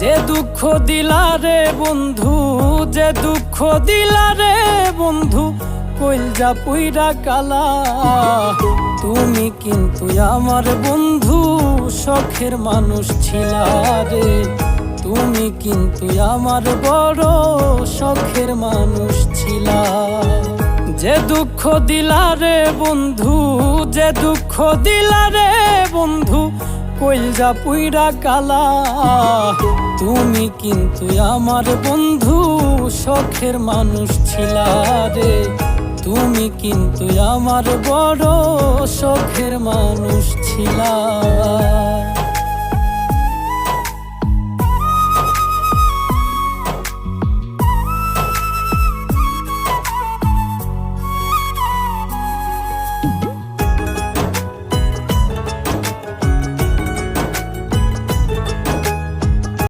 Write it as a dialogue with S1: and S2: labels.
S1: যে দুঃখ দিলা রে বন্ধু, যে দুঃখ দিলা রে বন্ধু, কইলজা পুইরা কালা। তুমি কিন্তু আমার বন্ধু শখের মানুষ ছিলা রে, তুমি কিন্তু আমার বড় শখের মানুষ ছিলা। যে দুঃখ দিলা রে বন্ধু, যে দুঃখ দিলা রে বন্ধু, কইলজা পুইরা কালা। তুমি কিন্তু আমার বন্ধু শখের মানুষ ছিলা রে, তুমি কিন্তু আমার বড় শখের মানুষ ছিলা।